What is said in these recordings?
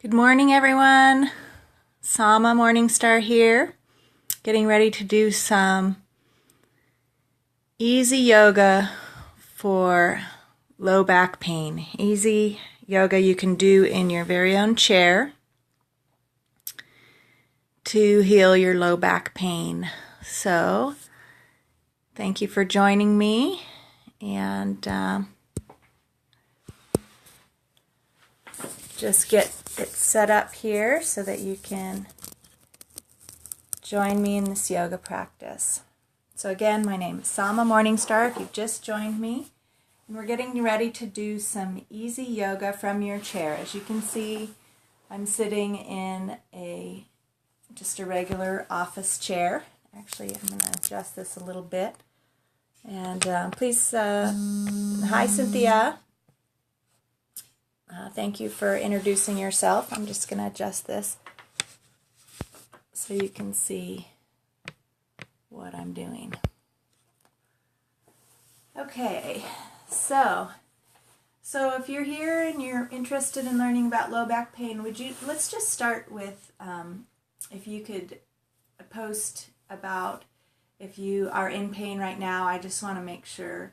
Good morning, everyone. Sama Morningstar here, getting ready to do some easy yoga for low back pain. Easy yoga you can do in your very own chair to heal your low back pain. So, thank you for joining me, and just get it set up here so that you can join me in this yoga practice. So again, my name is Sama Morningstar if you've just joined me, and we're getting ready to do some easy yoga from your chair. As you can see, I'm sitting in just a regular office chair. Actually, I'm going to adjust this a little bit. And please, hi Cynthia. Thank you for introducing yourself. I'm just going to adjust this so you can see what I'm doing. Okay, so if you're here and you're interested in learning about low back pain, let's just start with if you could post about if you are in pain right now. I just want to make sure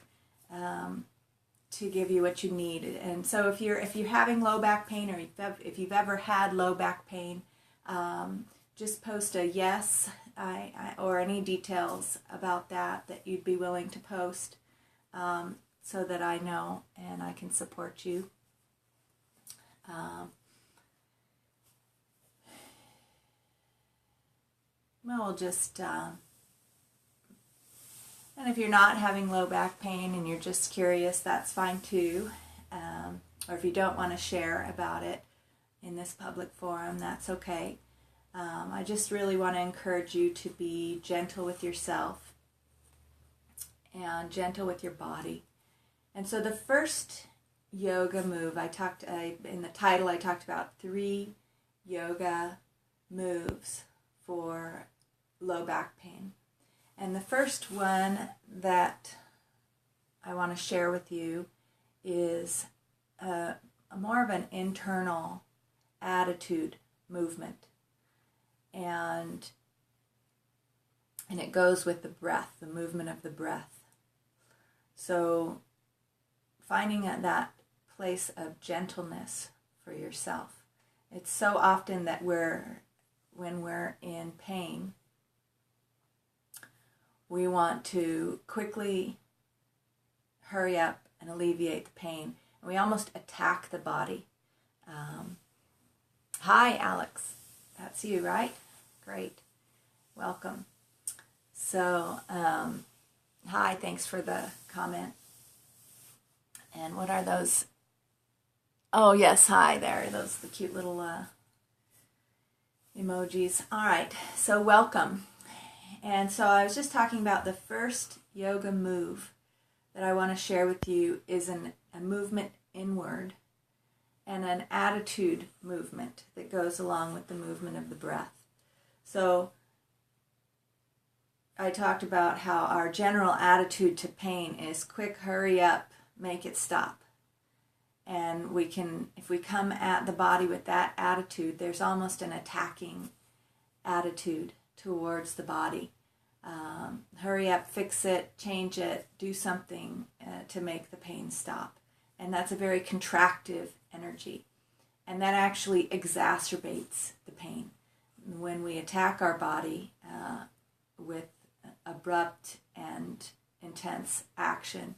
to give you what you need. And so if you're having low back pain, or if you've ever had low back pain, just post a yes or any details about that you'd be willing to post, so that I know and I can support you. We'll just and if you're not having low back pain and you're just curious, that's fine too. Or if you don't want to share about it in this public forum, that's okay. I just really want to encourage you to be gentle with yourself and gentle with your body. And so the first yoga move, in the title I talked about 3 yoga moves for low back pain. And the first one that I want to share with you is a more of an internal attitude movement. And it goes with the breath, the movement of the breath. So finding that place of gentleness for yourself. It's so often that when we're in pain, we want to quickly hurry up and alleviate the pain. And we almost attack the body. Hi, Alex. That's you, right? Great. Welcome. So, hi, thanks for the comment. And what are those? Oh, yes, hi there. Those are the cute little emojis. All right, so welcome. And so I was just talking about the first yoga move that I want to share with you is a movement inward and an attitude movement that goes along with the movement of the breath. So I talked about how our general attitude to pain is quick, hurry up, make it stop. And if we come at the body with that attitude, there's almost an attacking attitude towards the body. Hurry up, fix it, change it, do something to make the pain stop. And that's a very contractive energy. And that actually exacerbates the pain. When we attack our body with abrupt and intense action,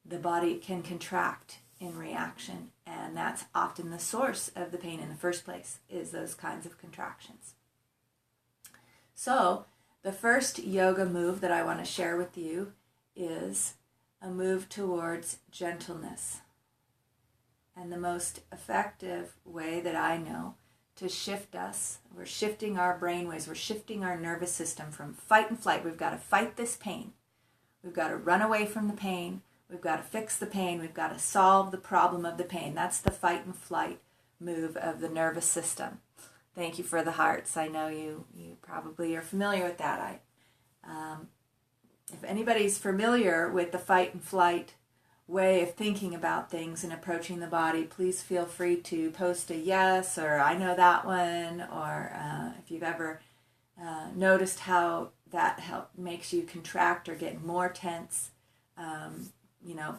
the body can contract in reaction. And that's often the source of the pain in the first place, is those kinds of contractions. So the first yoga move that I want to share with you is a move towards gentleness. And the most effective way that I know to shift us, we're shifting our brainwaves, we're shifting our nervous system from fight and flight. We've got to fight this pain. We've got to run away from the pain. We've got to fix the pain. We've got to solve the problem of the pain. That's the fight and flight move of the nervous system. Thank you for the hearts. I know you probably are familiar with that. If anybody's familiar with the fight and flight way of thinking about things and approaching the body, please feel free to post a yes or I know that one, or if you've ever noticed how that makes you contract or get more tense,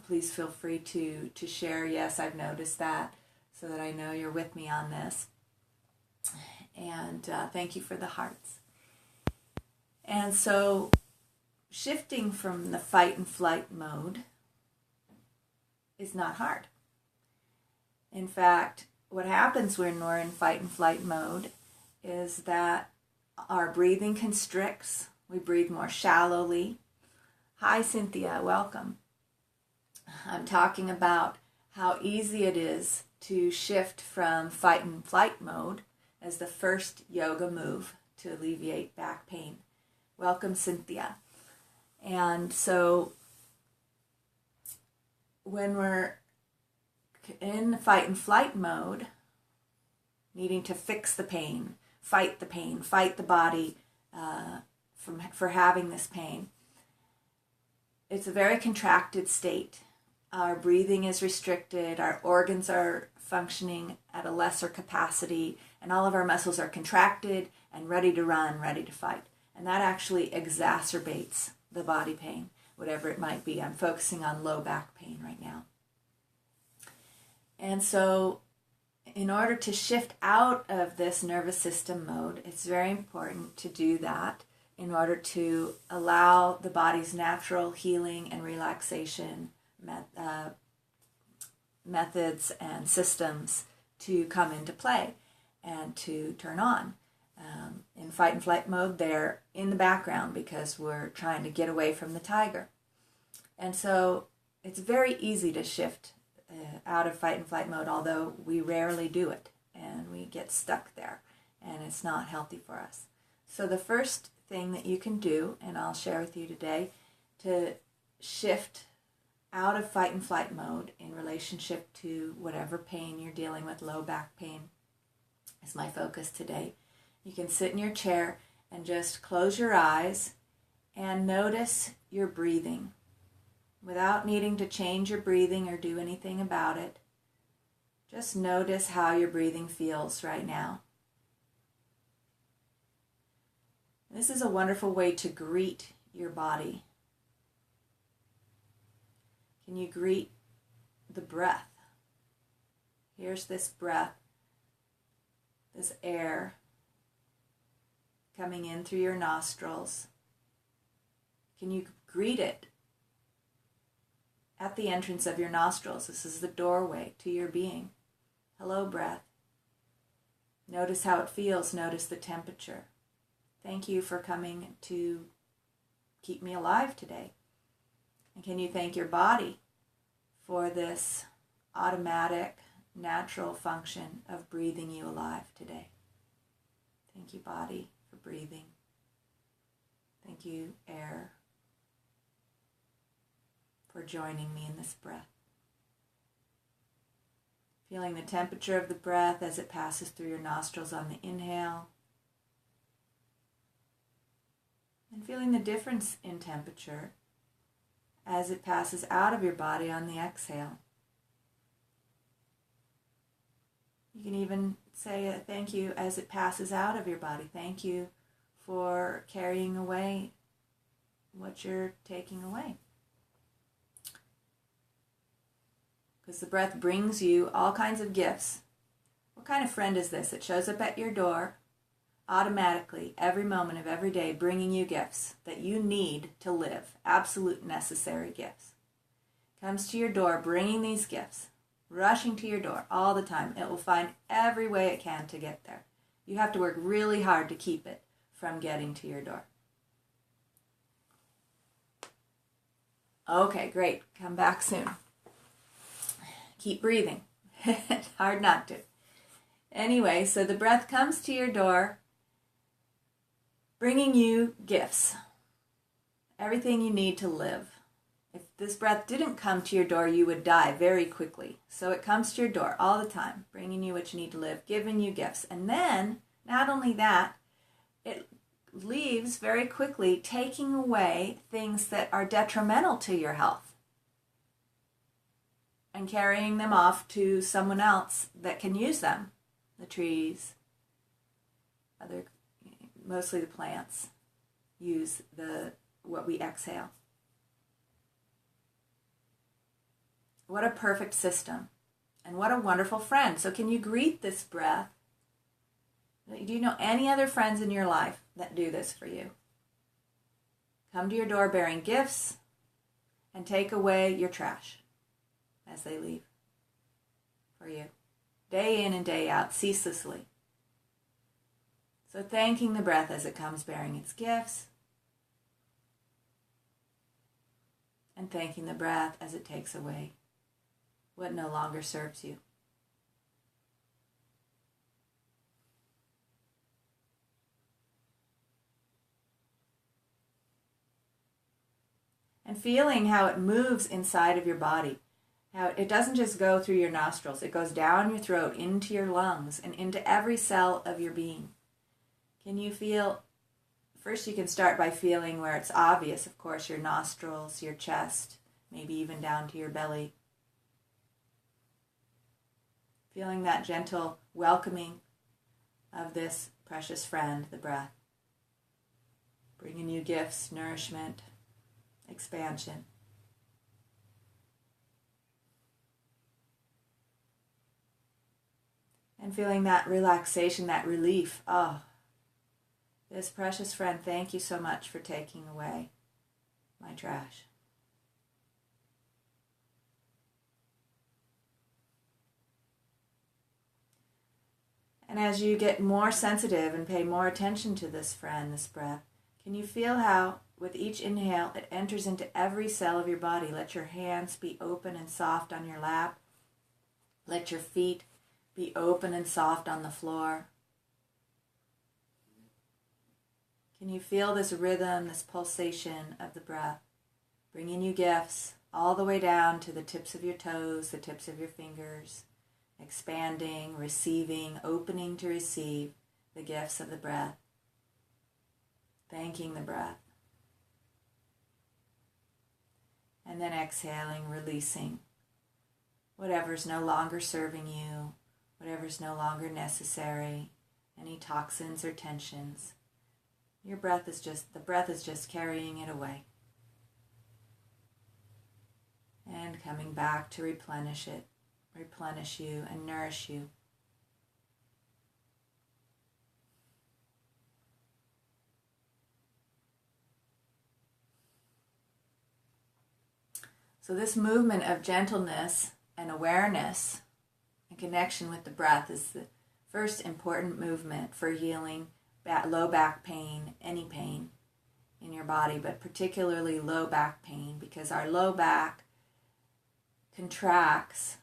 please feel free to share, yes, I've noticed that, so that I know you're with me on this. And thank you for the hearts. And so shifting from the fight and flight mode is not hard. In fact, what happens when we're in fight and flight mode is that our breathing constricts. We breathe more shallowly. Hi, Cynthia, welcome. I'm talking about how easy it is to shift from fight and flight mode as the first yoga move to alleviate back pain. Welcome, Cynthia. And so when we're in fight and flight mode, needing to fix the pain, fight the body for having this pain, it's a very contracted state. Our breathing is restricted, our organs are functioning at a lesser capacity, and all of our muscles are contracted and ready to run, ready to fight. And that actually exacerbates the body pain, whatever it might be. I'm focusing on low back pain right now. And so in order to shift out of this nervous system mode, it's very important to do that in order to allow the body's natural healing and relaxation methods and systems to come into play and to turn on. In fight and flight mode, they're in the background because we're trying to get away from the tiger. And so it's very easy to shift out of fight and flight mode, although we rarely do it and we get stuck there and it's not healthy for us. So the first thing that you can do, and I'll share with you today, to shift out of fight and flight mode in relationship to whatever pain you're dealing with, low back pain is my focus today. You can sit in your chair and just close your eyes and notice your breathing without needing to change your breathing or do anything about it. Just notice how your breathing feels right now. This is a wonderful way to greet your body. Can you greet the breath? Here's this breath, this air coming in through your nostrils. Can you greet it at the entrance of your nostrils? This is the doorway to your being. Hello, breath. Notice how it feels. Notice the temperature. Thank you for coming to keep me alive today. And can you thank your body for this automatic, natural function of breathing you alive today? Thank you, body, for breathing. Thank you, air, for joining me in this breath. Feeling the temperature of the breath as it passes through your nostrils on the inhale. And feeling the difference in temperature as it passes out of your body on the exhale. You can even say a thank you as it passes out of your body. Thank you for carrying away what you're taking away. Because the breath brings you all kinds of gifts. What kind of friend is this? It shows up at your door automatically every moment of every day, bringing you gifts that you need to live, absolute necessary gifts. Comes to your door bringing these gifts, rushing to your door all the time. It will find every way it can to get there. You have to work really hard to keep it from getting to your door. Okay, great. Come back soon. Keep breathing. It's hard not to. Anyway, so the breath comes to your door, bringing you gifts, everything you need to live. If this breath didn't come to your door, you would die very quickly. So it comes to your door all the time, bringing you what you need to live, giving you gifts. And then, not only that, it leaves very quickly, taking away things that are detrimental to your health. and carrying them off to someone else that can use them. The trees, mostly the plants, use what we exhale. What a perfect system. And what a wonderful friend. So can you greet this breath? Do you know any other friends in your life that do this for you? Come to your door bearing gifts and take away your trash as they leave for you, day in and day out, ceaselessly. So thanking the breath as it comes bearing its gifts, and thanking the breath as it takes away what no longer serves you. And feeling how it moves inside of your body. How it doesn't just go through your nostrils, it goes down your throat, into your lungs, and into every cell of your being. Can you feel, first you can start by feeling where it's obvious, of course, your nostrils, your chest, maybe even down to your belly. Feeling that gentle welcoming of this precious friend, the breath. Bringing you gifts, nourishment, expansion. And feeling that relaxation, that relief. Oh, this precious friend, thank you so much for taking away my trash. And as you get more sensitive and pay more attention to this friend, this breath, can you feel how with each inhale it enters into every cell of your body? Let your hands be open and soft on your lap. Let your feet be open and soft on the floor. Can you feel this rhythm, this pulsation of the breath, bringing you gifts all the way down to the tips of your toes, the tips of your fingers, expanding, receiving, opening to receive the gifts of the breath, thanking the breath, and then exhaling, releasing whatever's no longer serving you, whatever's no longer necessary, any toxins or tensions. The breath is just carrying it away. And coming back to replenish it, replenish you and nourish you. So this movement of gentleness and awareness and connection with the breath is the first important movement for healing low back pain, any pain in your body, but particularly low back pain, because our low back contracts,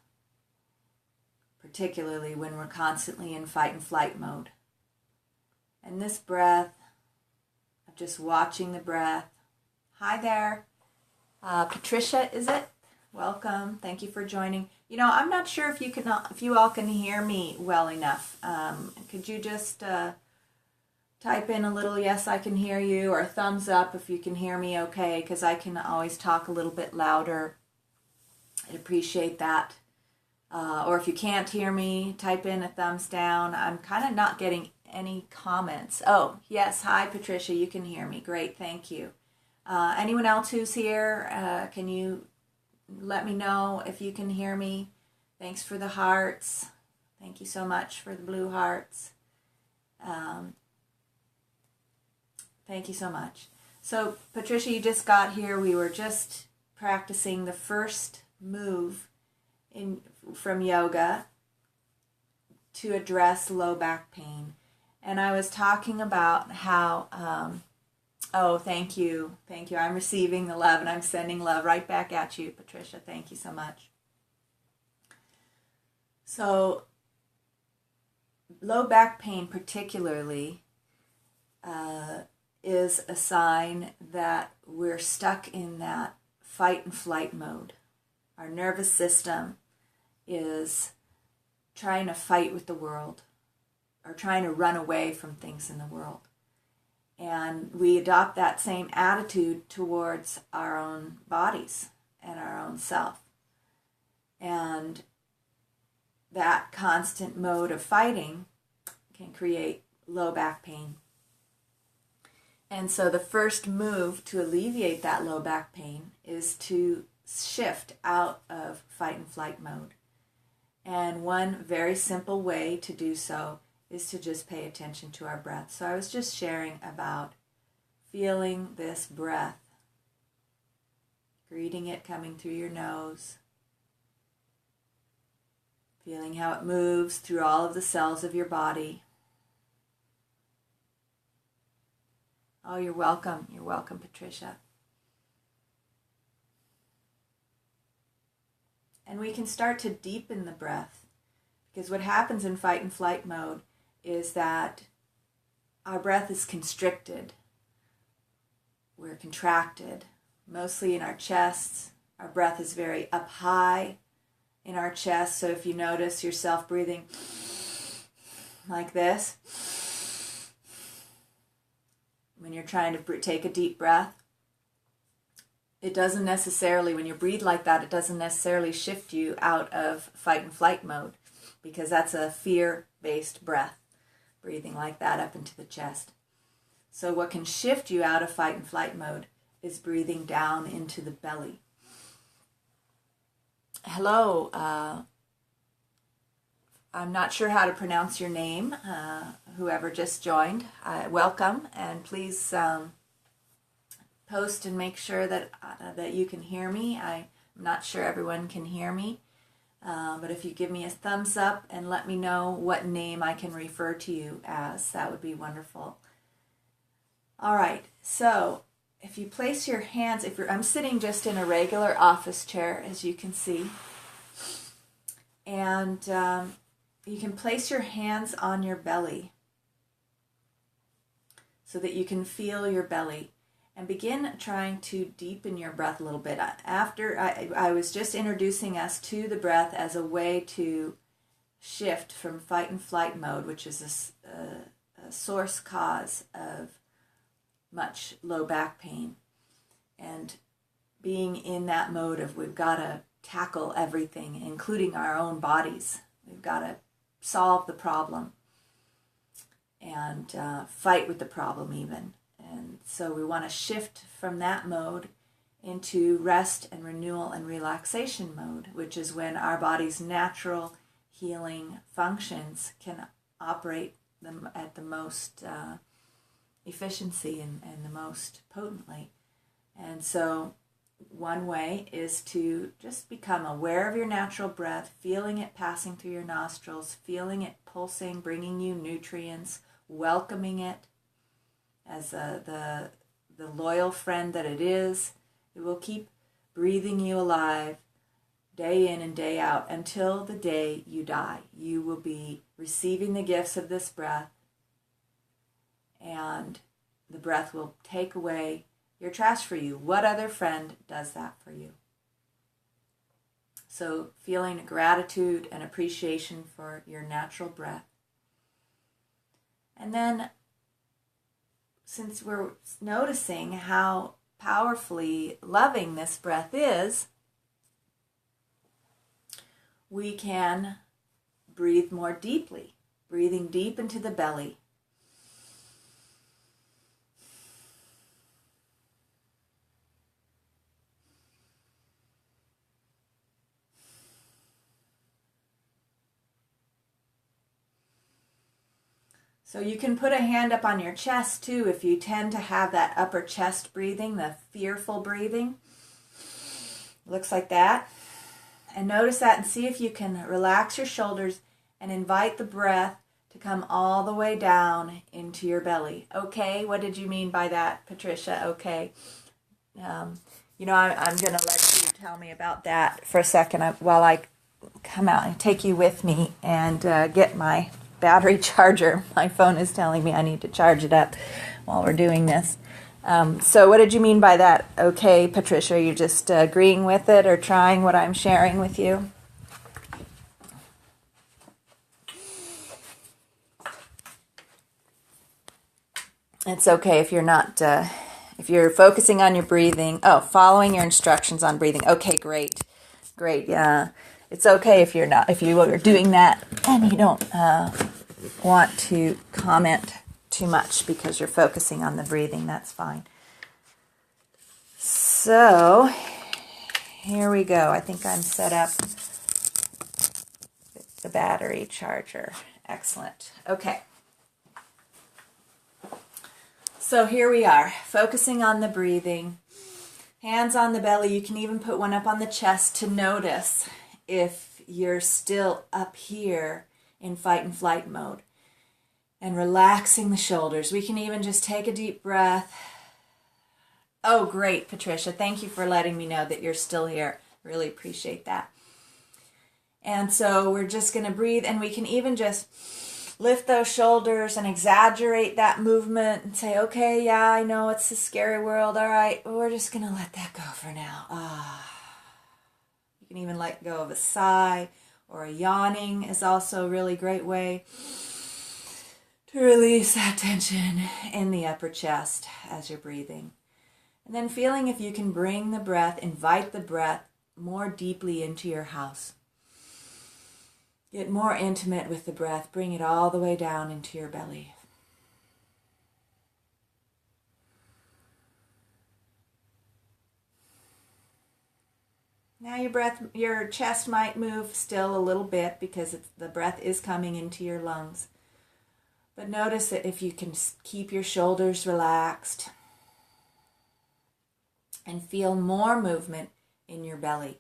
particularly when we're constantly in fight and flight mode. And this breath, of just watching the breath. Hi there, Patricia, is it? Welcome. Thank you for joining. You know, I'm not sure if you all can hear me well enough. Could you just type in a little yes, I can hear you, or a thumbs up if you can hear me okay, because I can always talk a little bit louder. I'd appreciate that. Or if you can't hear me, type in a thumbs down. I'm kind of not getting any comments. Oh, yes. Hi, Patricia. You can hear me. Great. Thank you. Anyone else who's here, can you let me know if you can hear me? Thanks for the hearts. Thank you so much for the blue hearts. Thank you so much. So, Patricia, you just got here. We were just practicing the first move from yoga to address low back pain. And I was talking about how, oh, thank you. Thank you. I'm receiving the love and I'm sending love right back at you, Patricia. Thank you so much. So, low back pain particularly is a sign that we're stuck in that fight and flight mode. Our nervous system is trying to fight with the world or trying to run away from things in the world. And we adopt that same attitude towards our own bodies and our own self. And that constant mode of fighting can create low back pain. And so the first move to alleviate that low back pain is to shift out of fight and flight mode. And one very simple way to do so is to just pay attention to our breath. So I was just sharing about feeling this breath, greeting it coming through your nose, feeling how it moves through all of the cells of your body. Oh, you're welcome. You're welcome, Patricia. And we can start to deepen the breath, because what happens in fight and flight mode is that our breath is constricted. We're contracted, mostly in our chests. Our breath is very up high in our chest. So if you notice yourself breathing like this, when you're trying to take a deep breath, it doesn't necessarily, when you breathe like that, it doesn't necessarily shift you out of fight and flight mode, because that's a fear-based breath, breathing like that up into the chest. So what can shift you out of fight and flight mode is breathing down into the belly. Hello, I'm not sure how to pronounce your name, whoever just joined. Welcome, and please post and make sure that you can hear me. I'm not sure everyone can hear me, but if you give me a thumbs up and let me know what name I can refer to you as, that would be wonderful. All right, so if you place your hands, I'm sitting just in a regular office chair, as you can see, and you can place your hands on your belly so that you can feel your belly, and begin trying to deepen your breath a little bit. After I was just introducing us to the breath as a way to shift from fight and flight mode, which is a source cause of much low back pain, and being in that mode of we've got to tackle everything, including our own bodies. We've got to solve the problem and fight with the problem even. And so we want to shift from that mode into rest and renewal and relaxation mode, which is when our body's natural healing functions can operate them at the most efficiency and the most potently. And so one way is to just become aware of your natural breath, feeling it passing through your nostrils, feeling it pulsing, bringing you nutrients, welcoming it as the loyal friend that it is. It will keep breathing you alive day in and day out until the day you die. You will be receiving the gifts of this breath, and the breath will take away your trash for you. What other friend does that for you? So feeling gratitude and appreciation for your natural breath. And then, since we're noticing how powerfully loving this breath is, we can breathe more deeply, breathing deep into the belly. So you can put a hand up on your chest too if you tend to have that upper chest breathing, the fearful breathing. Looks like that. And notice that and see if you can relax your shoulders and invite the breath to come all the way down into your belly. Okay, what did you mean by that, Patricia? Okay. I'm going to let you tell me about that for a second while I come out and take you with me and get my battery charger. My phone is telling me I need to charge it up while we're doing this. So what did you mean by that? Okay, Patricia, are you just agreeing with it or trying what I'm sharing with you? It's okay if you're not, if you're focusing on your breathing. Oh, following your instructions on breathing. Okay, great. Yeah. it's okay if you're not, if you are doing that and you don't want to comment too much because you're focusing on the breathing. That's fine. So here we go. I think I'm set up with the battery charger. Excellent. Okay. So here we are, focusing on the breathing. Hands on the belly. You can even put one up on the chest to notice if you're still up here in fight and flight mode. And relaxing the shoulders. We can even just take a deep breath. Oh, great, Patricia. Thank you for letting me know that you're still here. Really appreciate that. And so we're just going to breathe, and we can even just lift those shoulders and exaggerate that movement and say, okay, yeah, I know it's a scary world. All right, we're just going to let that go for now. You can even let go of a sigh, or a yawning is also a really great way to release that tension in the upper chest as you're breathing. And then feeling if you can bring the breath, invite the breath more deeply into your house. Get more intimate with the breath. Bring it all the way down into your belly. Now your chest might move still a little bit because the breath is coming into your lungs. But notice that if you can keep your shoulders relaxed and feel more movement in your belly.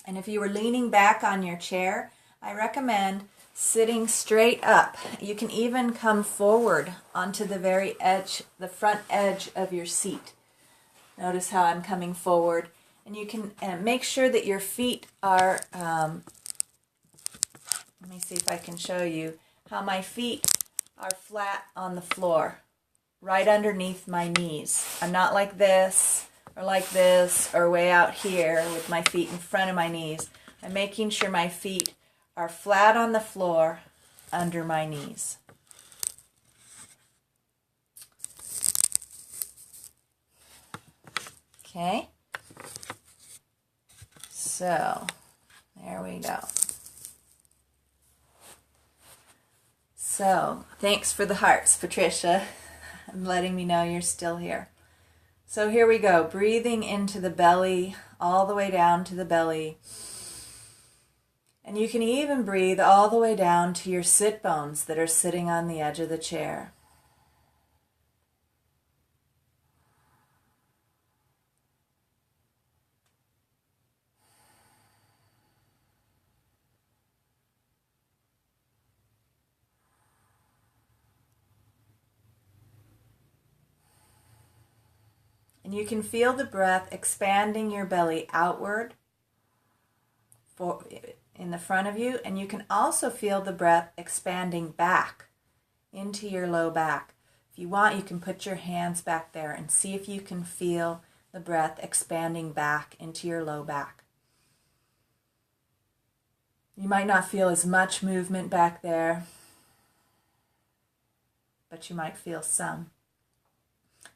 And if you were leaning back on your chair, I recommend sitting straight up. You can even come forward onto the very edge, the front edge of your seat. Notice how I'm coming forward. And you can make sure that your feet are, let me see if I can show you how my feet are flat on the floor, right underneath my knees. I'm not like this, or way out here with my feet in front of my knees. I'm making sure my feet are flat on the floor under my knees. Okay? So, there we go. So, thanks for the hearts, Patricia. I'm letting me know you're still here. So here we go, breathing into the belly, all the way down to the belly. And you can even breathe all the way down to your sit bones that are sitting on the edge of the chair. And you can feel the breath expanding your belly outward in the front of you, and you can also feel the breath expanding back into your low back. If you want, you can put your hands back there and see if you can feel the breath expanding back into your low back. You might not feel as much movement back there, but you might feel some.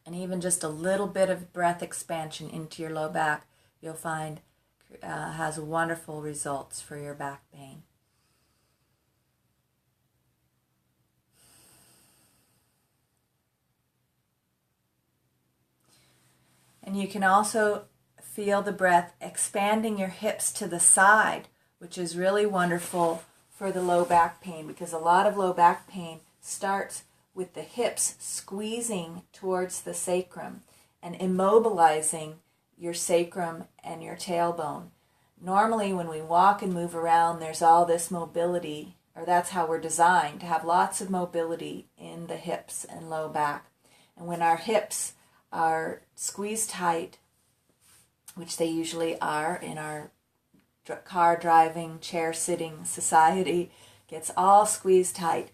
And even just a little bit of breath expansion into your low back, you'll find has wonderful results for your back pain. And you can also feel the breath expanding your hips to the side, which is really wonderful for the low back pain, because a lot of low back pain starts with the hips squeezing towards the sacrum and immobilizing your sacrum and your tailbone. Normally when we walk and move around, there's all this mobility, or that's how we're designed, to have lots of mobility in the hips and low back. And when our hips are squeezed tight, which they usually are in our car driving, chair sitting society, gets all squeezed tight.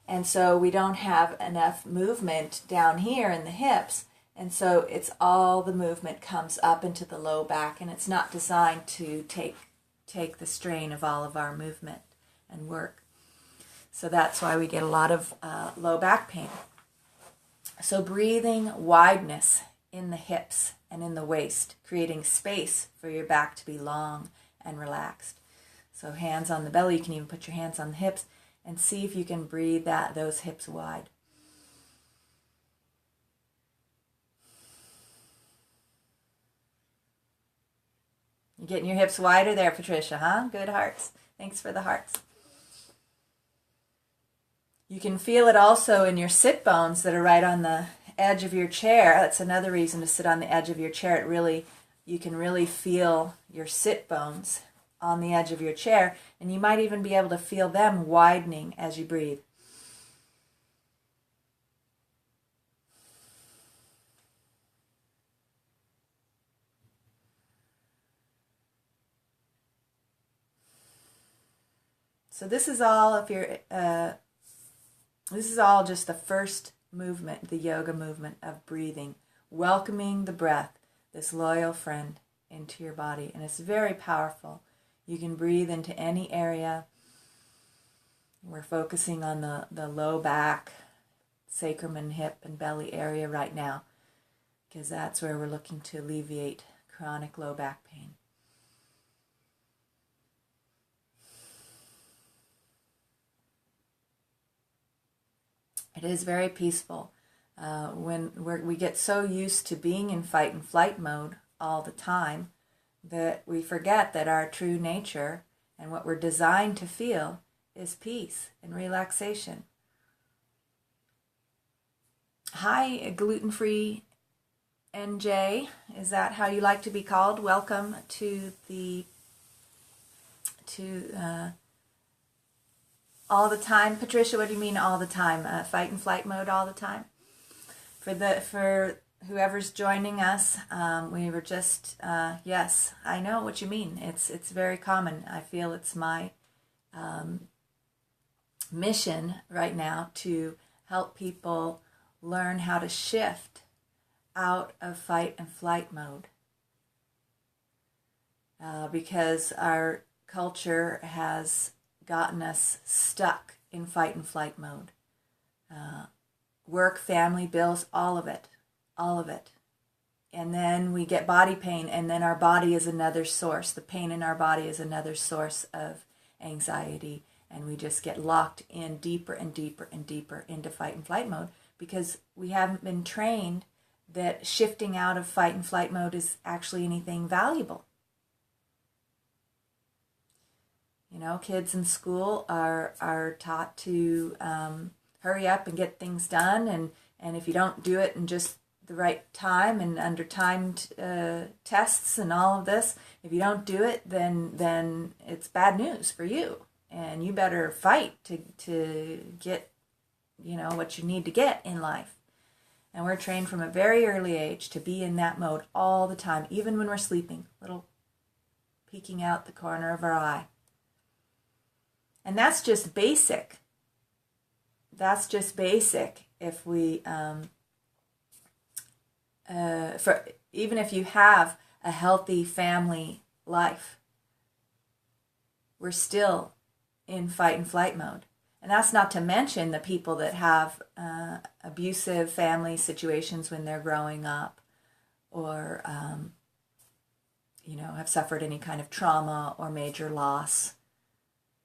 And so we don't have enough movement down here in the hips, And so it's all the movement comes up into the low back, and it's not designed to take the strain of all of our movement and work. So that's why we get a lot of low back pain. So breathing wideness in the hips and in the waist, creating space for your back to be long and relaxed. So hands on the belly, you can even put your hands on the hips and see if you can breathe those hips wide. You're getting your hips wider there, Patricia, huh? Good hearts. Thanks for the hearts. You can feel it also in your sit bones that are right on the edge of your chair. That's another reason to sit on the edge of your chair. You can really feel your sit bones on the edge of your chair, and you might even be able to feel them widening as you breathe. So this is all this is all just the first movement, the yoga movement of breathing, welcoming the breath, this loyal friend, into your body. And it's very powerful. You can breathe into any area. We're focusing on the low back, sacrum and hip and belly area right now, because that's where we're looking to alleviate chronic low back pain. It is very peaceful. When we get so used to being in fight and flight mode all the time that we forget that our true nature and what we're designed to feel is peace and relaxation. Hi, gluten-free NJ. Is that how you like to be called? Welcome to all the time. Patricia, what do you mean all the time? Fight and flight mode all the time? For whoever's joining us, we were just, yes, I know what you mean. It's very common. I feel it's my mission right now to help people learn how to shift out of fight and flight mode. Because our culture has gotten us stuck in fight and flight mode. Work, family, bills, all of it. And then we get body pain, and then our body is another source. The pain in our body is another source of anxiety, and we just get locked in deeper and deeper and deeper into fight and flight mode because we haven't been trained that shifting out of fight and flight mode is actually anything valuable. You know, kids in school are taught to hurry up and get things done, and if you don't do it in just the right time and under timed tests and all of this, if you don't do it, then it's bad news for you, and you better fight to get, you know, what you need to get in life. And we're trained from a very early age to be in that mode all the time, even when we're sleeping, little peeking out the corner of our eye. And that's just basic. That's just basic. If we, even if you have a healthy family life, we're still in fight and flight mode. And that's not to mention the people that have abusive family situations when they're growing up, or you know, have suffered any kind of trauma or major loss,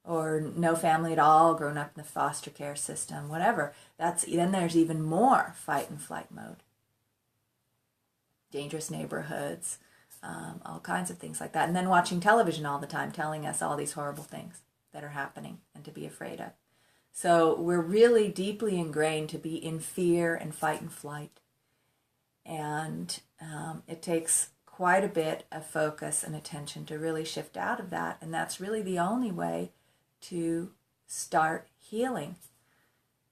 or no family at all, grown up in the foster care system, whatever. Then there's even more fight and flight mode. Dangerous neighborhoods, all kinds of things like that. And then watching television all the time, telling us all these horrible things that are happening and to be afraid of. So we're really deeply ingrained to be in fear and fight and flight. And it takes quite a bit of focus and attention to really shift out of that. And that's really the only way to start healing.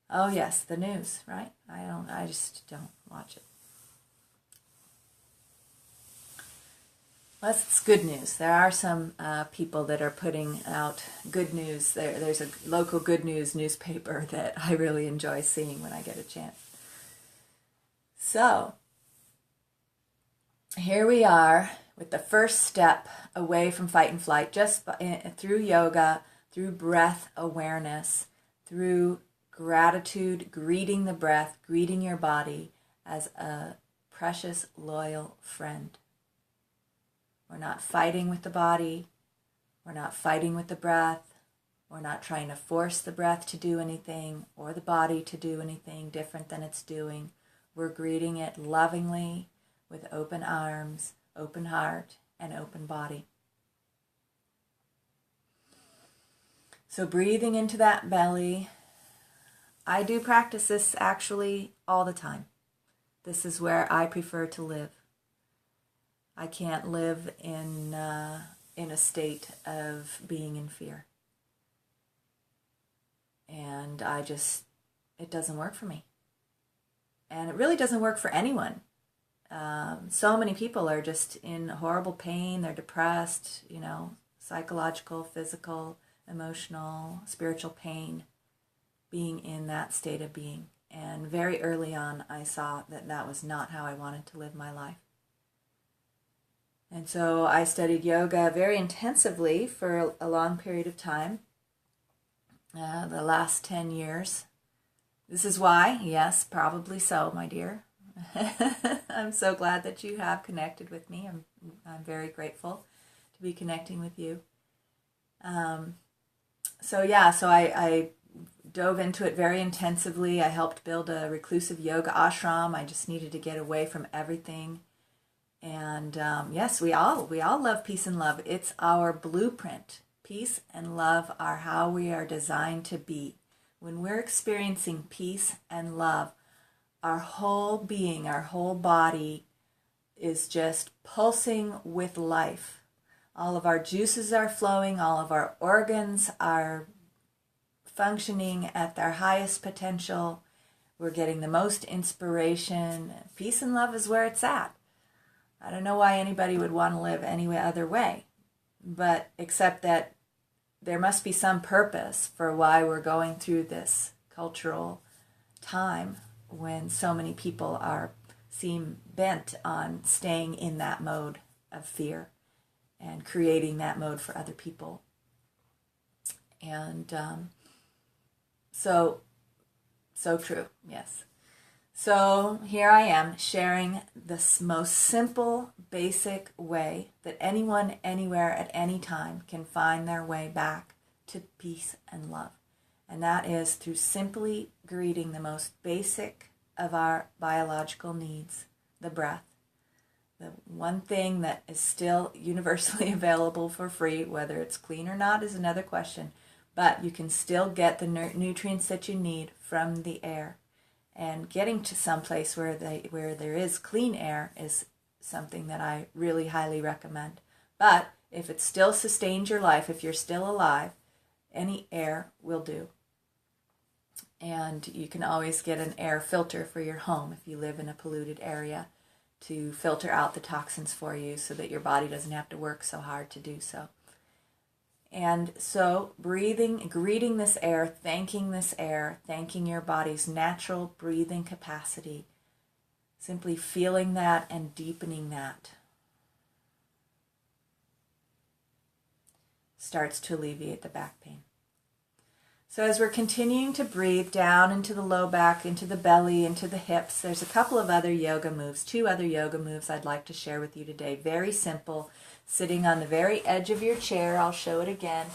Oh yes, the news, right? I just don't watch it. Well, it's good news. There are some people that are putting out good news. There's a local good news newspaper that I really enjoy seeing when I get a chance. So, here we are with the first step away from fight and flight, just through yoga, through breath awareness, through gratitude, greeting the breath, greeting your body as a precious, loyal friend. We're not fighting with the body. We're not fighting with the breath. We're not trying to force the breath to do anything or the body to do anything different than it's doing. We're greeting it lovingly with open arms, open heart, and open body. So breathing into that belly. I do practice this actually all the time. This is where I prefer to live. I can't live in a state of being in fear. And it doesn't work for me. And it really doesn't work for anyone. So many people are just in horrible pain. They're depressed, psychological, physical, emotional, spiritual pain, being in that state of being. And very early on, I saw that was not how I wanted to live my life. And so I studied yoga very intensively for a long period of time, the last 10 years. This is why, yes, probably so, my dear. I'm so glad that you have connected with me. I'm very grateful to be connecting with you. So I dove into it very intensively. I helped build a reclusive yoga ashram. I just needed to get away from everything. And yes, we all love peace and love. It's our blueprint. Peace and love are how we are designed to be. When we're experiencing peace and love, our whole being, our whole body is just pulsing with life. All of our juices are flowing, all of our organs are functioning at their highest potential. We're getting the most inspiration. Peace and love is where it's at. I don't know why anybody would want to live any other way, but except that there must be some purpose for why we're going through this cultural time when so many people seem bent on staying in that mode of fear and creating that mode for other people. And so true, yes. So here I am sharing this most simple, basic way that anyone, anywhere, at any time can find their way back to peace and love. And that is through simply greeting the most basic of our biological needs, the breath. The one thing that is still universally available for free, whether it's clean or not is another question, but you can still get the nutrients that you need from the air. And getting to some place where there is clean air is something that I really highly recommend. But if it still sustains your life, if you're still alive, any air will do. And you can always get an air filter for your home if you live in a polluted area to filter out the toxins for you so that your body doesn't have to work so hard to do so. And so breathing, greeting this air, thanking your body's natural breathing capacity, simply feeling that and deepening that starts to alleviate the back pain. So as we're continuing to breathe down into the low back, into the belly, into the hips, there's a couple of other yoga moves, 2 other yoga moves I'd like to share with you today. Very simple. Sitting on the very edge of your chair, I'll show it again,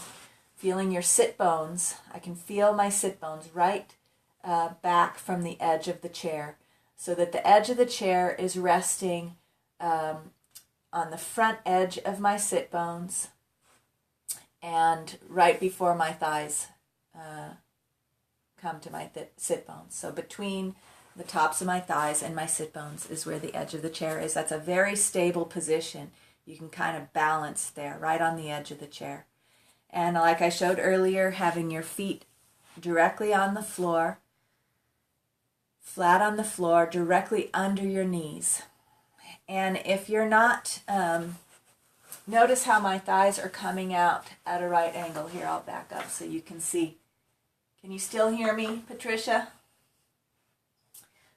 feeling your sit bones. I can feel my sit bones right back from the edge of the chair, so that the edge of the chair is resting on the front edge of my sit bones and right before my thighs come to my sit bones. So between the tops of my thighs and my sit bones is where the edge of the chair is. That's a very stable position. You can kind of balance there, right on the edge of the chair. And like I showed earlier, having your feet directly on the floor, flat on the floor, directly under your knees. And if you're not, notice how my thighs are coming out at a right angle. Here, I'll back up so you can see. Can you still hear me, Patricia?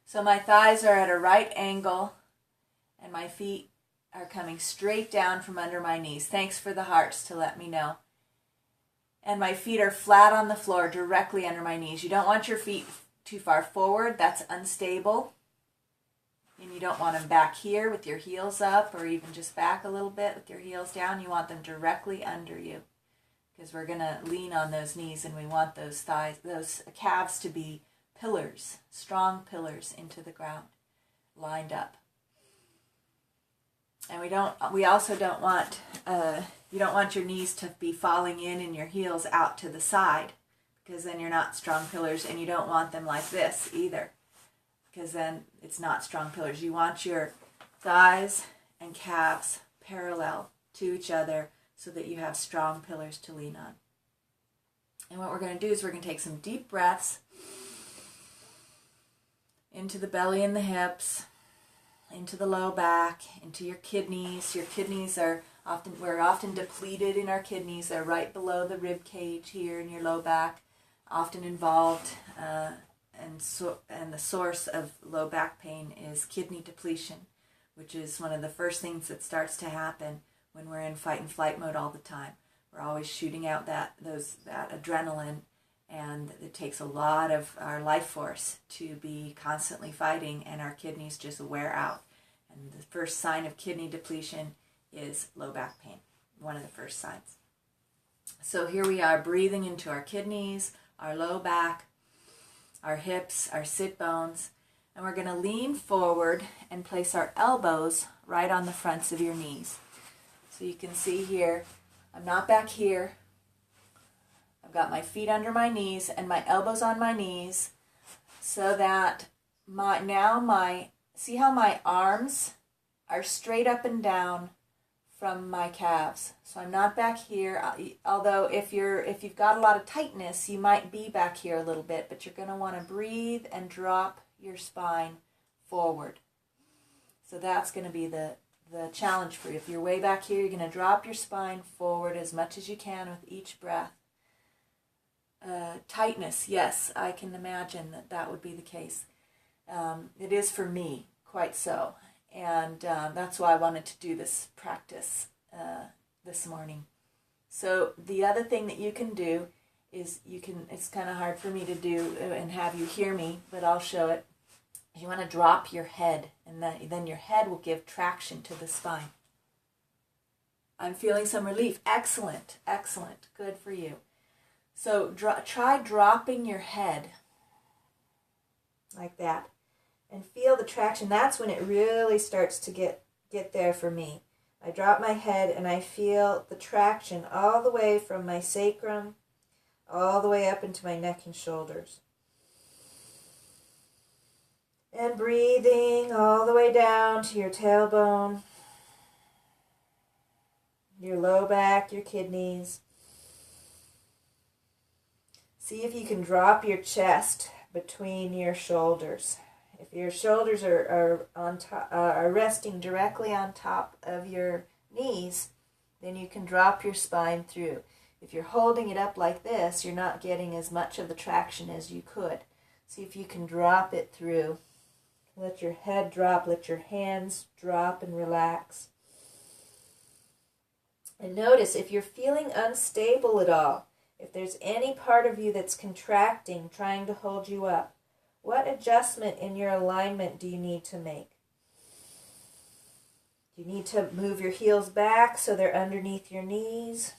So my thighs are at a right angle, and my feet are coming straight down from under my knees. Thanks for the hearts to let me know. And my feet are flat on the floor, directly under my knees. You don't want your feet too far forward. That's unstable. And you don't want them back here with your heels up, or even just back a little bit with your heels down. You want them directly under you, because we're going to lean on those knees, and we want those thighs, those calves to be pillars, strong pillars into the ground, lined up. And we also don't want, you don't want your knees to be falling in and your heels out to the side, because then you're not strong pillars, and you don't want them like this either, because then it's not strong pillars. You want your thighs and calves parallel to each other so that you have strong pillars to lean on. And what we're going to do is we're going to take some deep breaths into the belly and the hips, into the low back, into your kidneys. Your kidneys are we're often depleted in our kidneys. They're right below the rib cage here in your low back, often involved, and the source of low back pain is kidney depletion, which is one of the first things that starts to happen when we're in fight and flight mode all the time. We're always shooting out that adrenaline, and it takes a lot of our life force to be constantly fighting, and our kidneys just wear out. And the first sign of kidney depletion is low back pain, one of the first signs. So here we are, breathing into our kidneys, our low back, our hips, our sit bones, and we're going to lean forward and place our elbows right on the fronts of your knees. So you can see here, I'm not back here. I've got my feet under my knees and my elbows on my knees, so that see how my arms are straight up and down from my calves. So I'm not back here, although if you've got a lot of tightness, you might be back here a little bit, but you're going to want to breathe and drop your spine forward. So that's going to be the challenge for you. If you're way back here, you're going to drop your spine forward as much as you can with each breath. Tightness, yes, I can imagine that would be the case. It is for me, quite so. And that's why I wanted to do this practice this morning. So the other thing that you can do is it's kind of hard for me to do and have you hear me, but I'll show it. You want to drop your head, and then your head will give traction to the spine. I'm feeling some relief. Excellent, excellent. Good for you. So try dropping your head like that and feel the traction. That's when it really starts to get there for me. I drop my head and I feel the traction all the way from my sacrum all the way up into my neck and shoulders. And breathing all the way down to your tailbone, your low back, your kidneys. See if you can drop your chest between your shoulders. If your shoulders are resting directly on top of your knees, then you can drop your spine through. If you're holding it up like this, you're not getting as much of the traction as you could. See if you can drop it through. Let your head drop, let your hands drop and relax. And notice if you're feeling unstable at all, if there's any part of you that's contracting, trying to hold you up, what adjustment in your alignment do you need to make? You need to move your heels back so they're underneath your knees.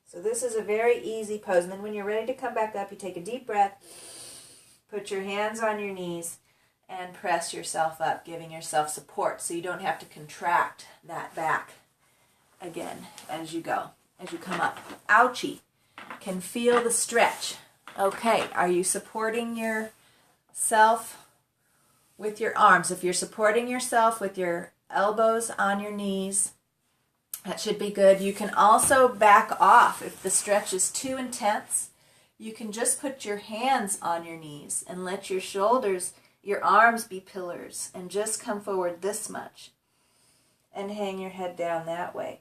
So this is a very easy pose. And then when you're ready to come back up, you take a deep breath, put your hands on your knees, and press yourself up, giving yourself support so you don't have to contract that back again as you go, as you come up. Ouchie. Can feel the stretch. Okay, are you supporting yourself with your arms? If you're supporting yourself with your elbows on your knees, that should be good. You can also back off if the stretch is too intense. You can just put your hands on your knees and let your shoulders, your arms be pillars, and just come forward this much and hang your head down that way.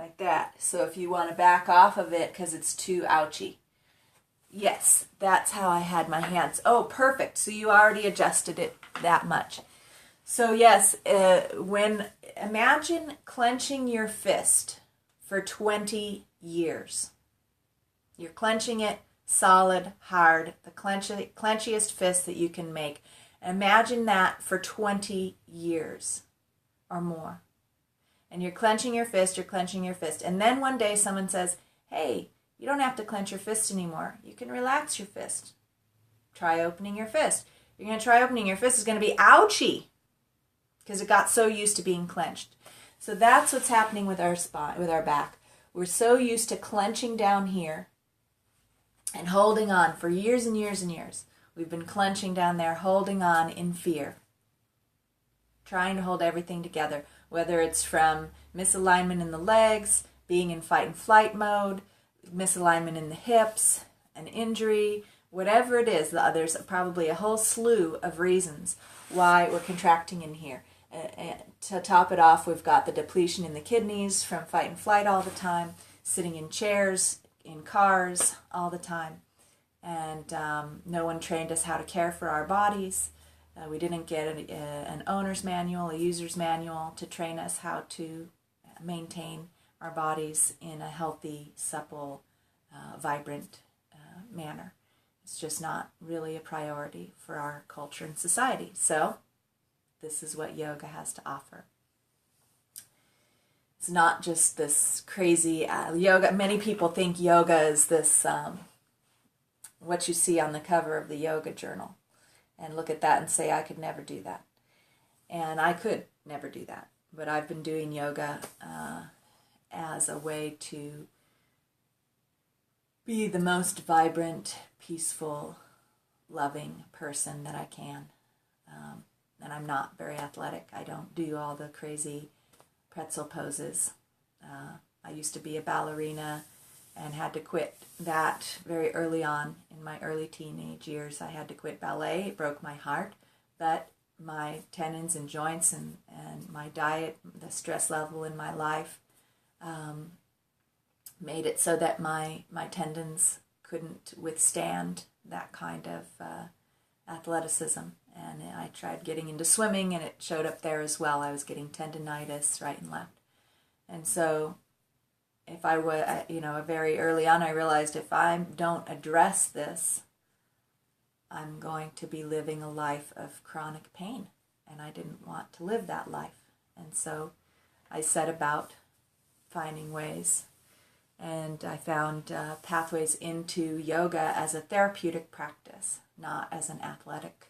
like that. So if you want to back off of it because it's too ouchy. Yes, that's how I had my hands. Oh, perfect. So you already adjusted it that much. So yes, imagine clenching your fist for 20 years. You're clenching it solid, hard, the clenchiest fist that you can make. Imagine that for 20 years or more. And you're clenching your fist, and then one day someone says, hey, you don't have to clench your fist anymore. You can relax your fist. Try opening your fist. You're going to try opening your fist. It's going to be ouchy because it got so used to being clenched. So that's what's happening with our spine, with our back. We're so used to clenching down here and holding on for years and years and years. We've been clenching down there, holding on in fear, trying to hold everything together, whether it's from misalignment in the legs, being in fight and flight mode, misalignment in the hips, an injury, whatever it is. There's probably a whole slew of reasons why we're contracting in here. To top it off, we've got the depletion in the kidneys from fight and flight all the time, sitting in chairs, in cars all the time, and no one trained us how to care for our bodies. We didn't get an owner's manual, a user's manual to train us how to maintain our bodies in a healthy, supple, vibrant manner. It's just not really a priority for our culture and society. So this is what yoga has to offer. It's not just this crazy yoga. Many people think yoga is this, what you see on the cover of the yoga journal, and look at that and say, I could never do that. And I could never do that. But I've been doing yoga as a way to be the most vibrant, peaceful, loving person that I can. And I'm not very athletic. I don't do all the crazy pretzel poses. I used to be a ballerina and had to quit that very early on in my early teenage years. I had to quit ballet. It broke my heart, but my tendons and joints and my diet, the stress level in my life, made it so that my tendons couldn't withstand that kind of athleticism. And I tried getting into swimming, and it showed up there as well. I was getting tendinitis right and left. And so if I was, very early on, I realized if I don't address this, I'm going to be living a life of chronic pain. And I didn't want to live that life. And so I set about finding ways. And I found pathways into yoga as a therapeutic practice, not as an athletic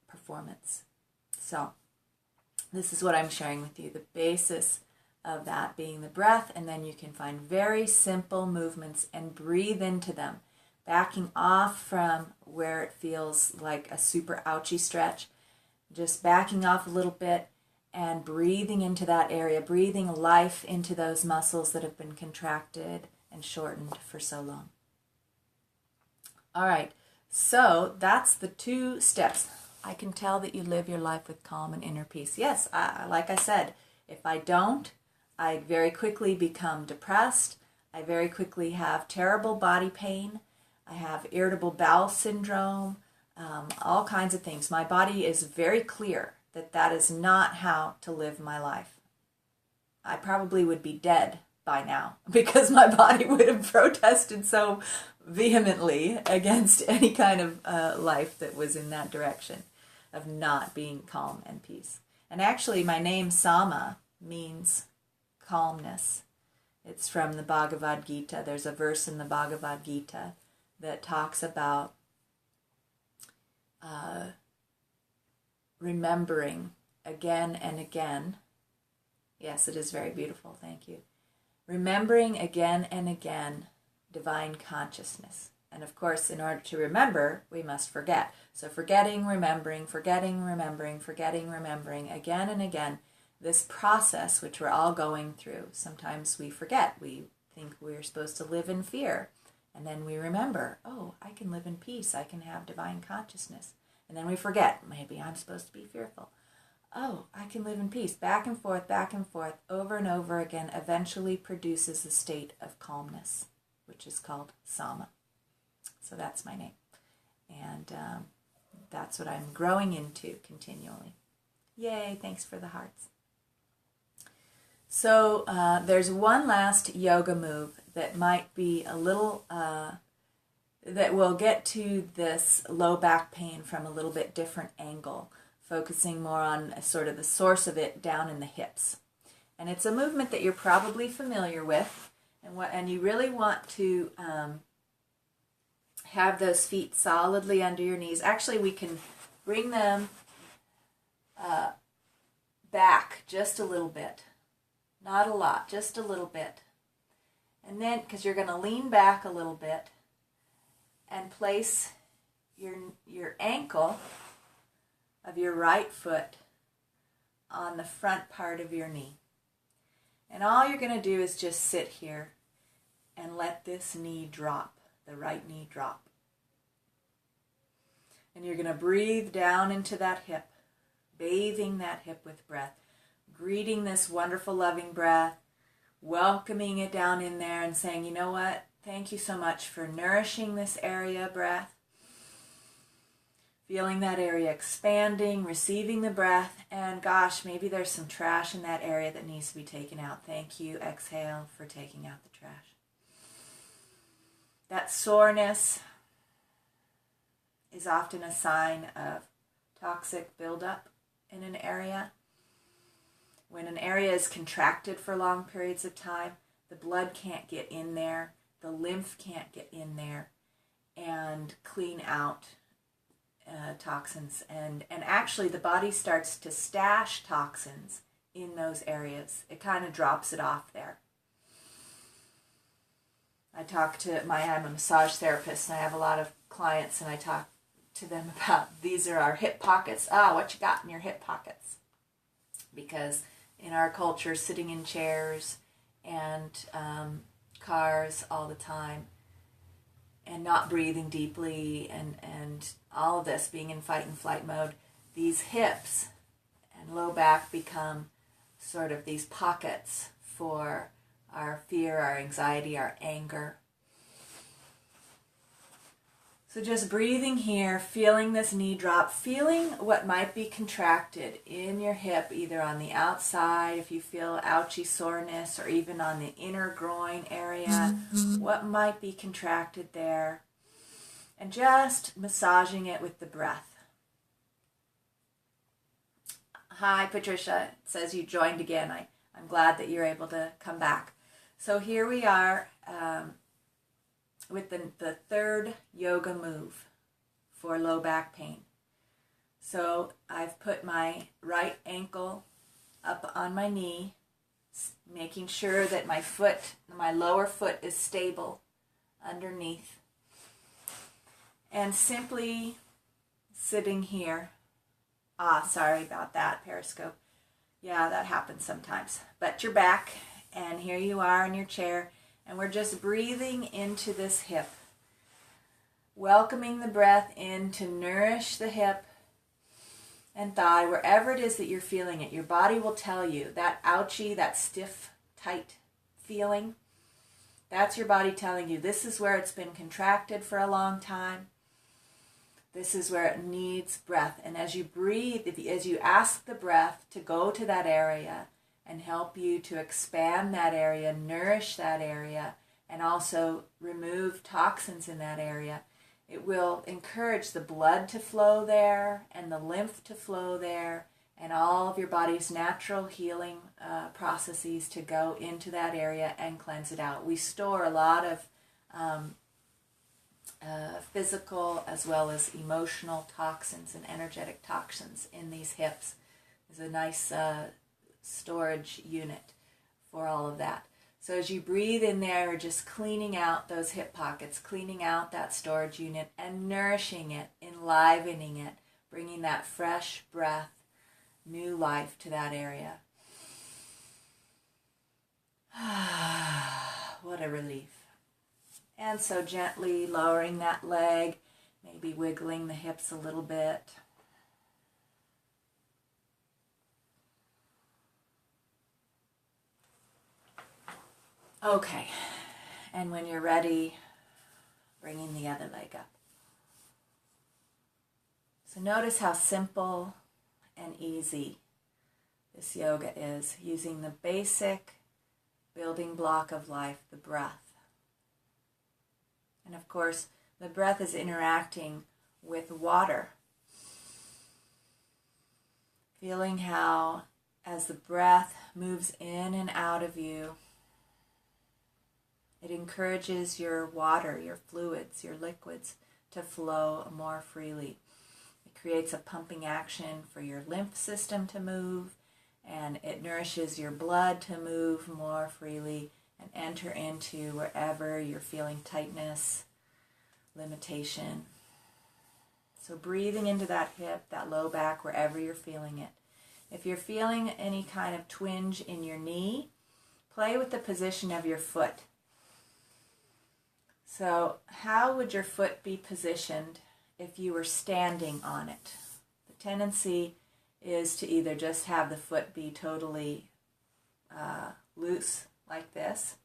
performance. So this is what I'm sharing with you, the basis of that being the breath, and then you can find very simple movements and breathe into them, backing off from where it feels like a super ouchy stretch, just backing off a little bit and breathing into that area, breathing life into those muscles that have been contracted and shortened for so long. All right, so that's the 2 steps. I can tell that you live your life with calm and inner peace. Yes, like I said, if I don't, I very quickly become depressed. I very quickly have terrible body pain. I have irritable bowel syndrome, all kinds of things. My body is very clear that that is not how to live my life. I probably would be dead by now because my body would have protested so vehemently against any kind of life that was in that direction of not being calm and peace. And actually my name Sama means calmness. It's from the Bhagavad Gita. There's a verse in the Bhagavad Gita that talks about remembering again and again. Yes, it is very beautiful. Thank you. Remembering again and again divine consciousness. And of course, in order to remember, we must forget. So forgetting, remembering, forgetting, remembering, forgetting, remembering, again and again. This process, which we're all going through, sometimes we forget. We think we're supposed to live in fear. And then we remember, oh, I can live in peace. I can have divine consciousness. And then we forget, maybe I'm supposed to be fearful. oh, I can live in peace. Back and forth, over and over again, eventually produces a state of calmness, which is called Sama. So that's my name. And that's what I'm growing into continually. Yay, thanks for the hearts. So there's one last yoga move that might be a little, that will get to this low back pain from a little bit different angle, focusing more on sort of the source of it down in the hips. And it's a movement that you're probably familiar with, and you really want to have those feet solidly under your knees. Actually, we can bring them back just a little bit. Not a lot, just a little bit. And then, because you're going to lean back a little bit and place your ankle of your right foot on the front part of your knee. And all you're going to do is just sit here and let this knee drop, the right knee drop. And you're going to breathe down into that hip, bathing that hip with breath, greeting this wonderful, loving breath, welcoming it down in there and saying, you know what? Thank you so much for nourishing this area, breath. Feeling that area expanding, receiving the breath, and gosh, maybe there's some trash in that area that needs to be taken out. Thank you, exhale, for taking out the trash. That soreness is often a sign of toxic buildup in an area. When an area is contracted for long periods of time, the blood can't get in there, the lymph can't get in there and clean out toxins. And actually the body starts to stash toxins in those areas. It kind of drops it off there. I'm a massage therapist, and I have a lot of clients, and I talk to them about, these are our hip pockets. What you got in your hip pockets? Because in our culture, sitting in chairs and cars all the time and not breathing deeply and all of this, being in fight and flight mode, these hips and low back become sort of these pockets for our fear, our anxiety, our anger. So just breathing here, feeling this knee drop, feeling what might be contracted in your hip, either on the outside, if you feel ouchy soreness, or even on the inner groin area, what might be contracted there, and just massaging it with the breath. Hi, Patricia. It says you joined again. I'm glad that you're able to come back. So here we are with the third yoga move for low back pain. So I've put my right ankle up on my knee, making sure that my lower foot is stable underneath. And simply sitting here. Sorry about that, Periscope. Yeah, that happens sometimes. But you're back, and here you are in your chair, and we're just breathing into this hip, welcoming the breath in to nourish the hip and thigh, wherever it is that you're feeling it. Your body will tell you that ouchy, that stiff, tight feeling. That's your body telling you this is where it's been contracted for a long time. This is where it needs breath. And as you breathe, as you ask the breath to go to that area and help you to expand that area, nourish that area, and also remove toxins in that area, it will encourage the blood to flow there and the lymph to flow there and all of your body's natural healing processes to go into that area and cleanse it out. We store a lot of physical as well as emotional toxins and energetic toxins in these hips. There's a nice storage unit for all of that. So as you breathe in there, you're just cleaning out those hip pockets, cleaning out that storage unit and nourishing it, enlivening it, bringing that fresh breath, new life to that area. What a relief. And so gently lowering that leg, maybe wiggling the hips a little bit. Okay, and when you're ready, bringing the other leg up. So notice how simple and easy this yoga is, using the basic building block of life, the breath. And of course, the breath is interacting with water. Feeling how, as the breath moves in and out of you, it encourages your water, your fluids, your liquids to flow more freely. It creates a pumping action for your lymph system to move, and it nourishes your blood to move more freely and enter into wherever you're feeling tightness, limitation. So breathing into that hip, that low back, wherever you're feeling it. If you're feeling any kind of twinge in your knee, play with the position of your foot. So how would your foot be positioned if you were standing on it? The tendency is to either just have the foot be totally loose like this,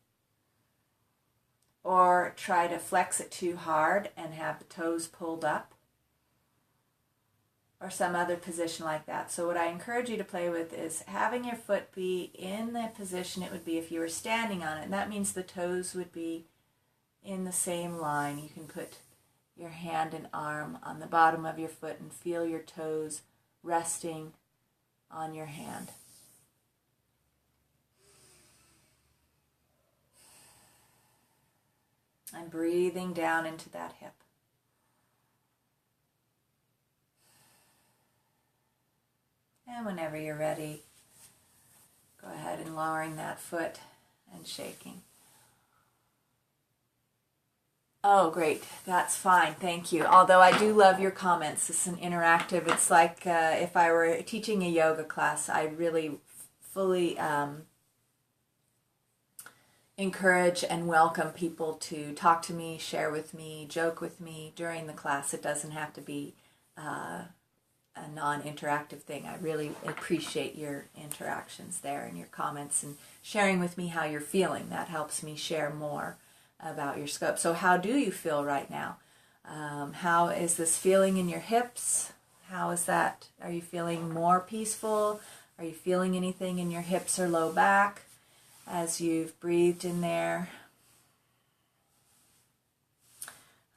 or try to flex it too hard and have the toes pulled up, or some other position like that. So what I encourage you to play with is having your foot be in the position it would be if you were standing on it, and that means the toes would be in the same line. You can put your hand and arm on the bottom of your foot and feel your toes resting on your hand. And breathing down into that hip. And whenever you're ready, go ahead and lowering that foot and shaking. Oh, great. That's fine. Thank you. Although I do love your comments. It's an interactive. It's like if I were teaching a yoga class, I really fully encourage and welcome people to talk to me, share with me, joke with me during the class. It doesn't have to be a non-interactive thing. I really appreciate your interactions there and your comments and sharing with me how you're feeling. That helps me share more about your scope. So how do you feel right now? How is this feeling in your hips? How is that? Are you feeling more peaceful? Are you feeling anything in your hips or low back as you've breathed in there?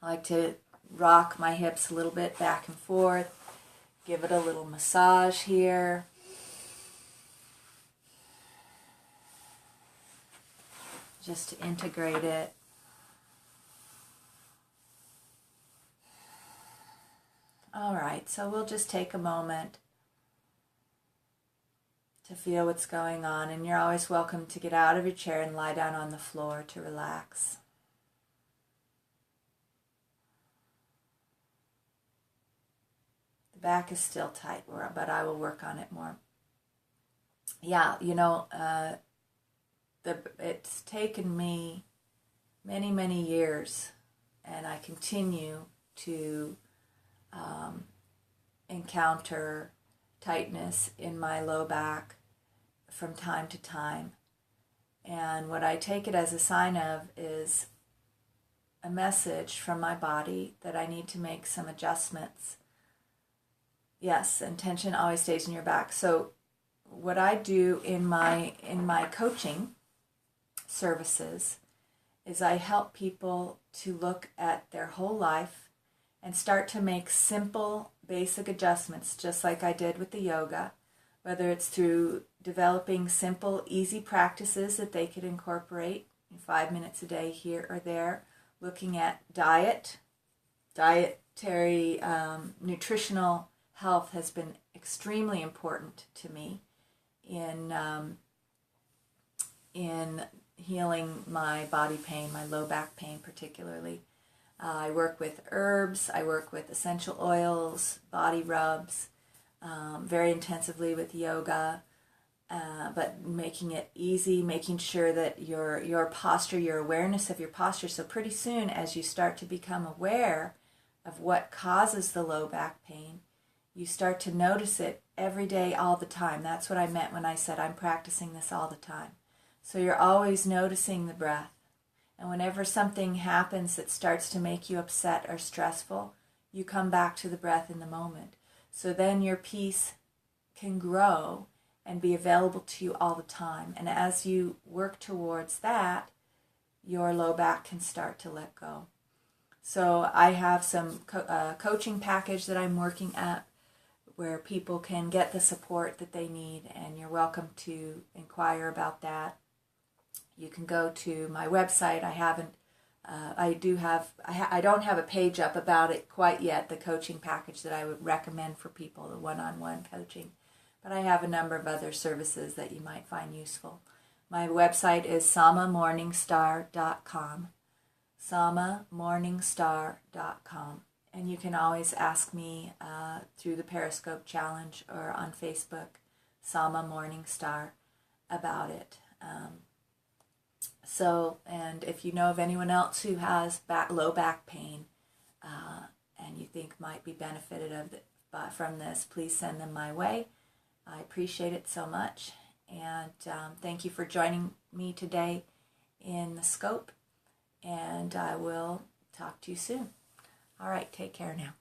I like to rock my hips a little bit back and forth. Give it a little massage here. Just to integrate it. All right, so we'll just take a moment to feel what's going on, and you're always welcome to get out of your chair and lie down on the floor to relax. The back is still tight, but I will work on it more. Yeah, you know, it's taken me many, many years, and I continue to encounter tightness in my low back from time to time. And what I take it as a sign of is a message from my body that I need to make some adjustments. Yes, and tension always stays in your back. So what I do in my coaching services is I help people to look at their whole life and start to make simple, basic adjustments, just like I did with the yoga, whether it's through developing simple, easy practices that they could incorporate 5 minutes a day here or there, looking at dietary, nutritional health has been extremely important to me in healing my body pain, my low back pain particularly. I work with herbs, I work with essential oils, body rubs, very intensively with yoga, but making it easy, making sure that your posture, your awareness of your posture. So pretty soon, as you start to become aware of what causes the low back pain, you start to notice it every day, all the time. That's what I meant when I said I'm practicing this all the time. So you're always noticing the breath. And whenever something happens that starts to make you upset or stressful, you come back to the breath in the moment. So then your peace can grow and be available to you all the time. And as you work towards that, your low back can start to let go. So I have some coaching package that I'm working at where people can get the support that they need, and you're welcome to inquire about that. You can go to my website. I don't have a page up about it quite yet, the coaching package that I would recommend for people, the one-on-one coaching. But I have a number of other services that you might find useful. My website is samamorningstar.com, samamorningstar.com. And you can always ask me through the Periscope Challenge or on Facebook, Sama Morningstar, about it. And if you know of anyone else who has low back pain and you think might be benefited from this, please send them my way. I appreciate it so much. And thank you for joining me today in the scope. And I will talk to you soon. All right, take care now.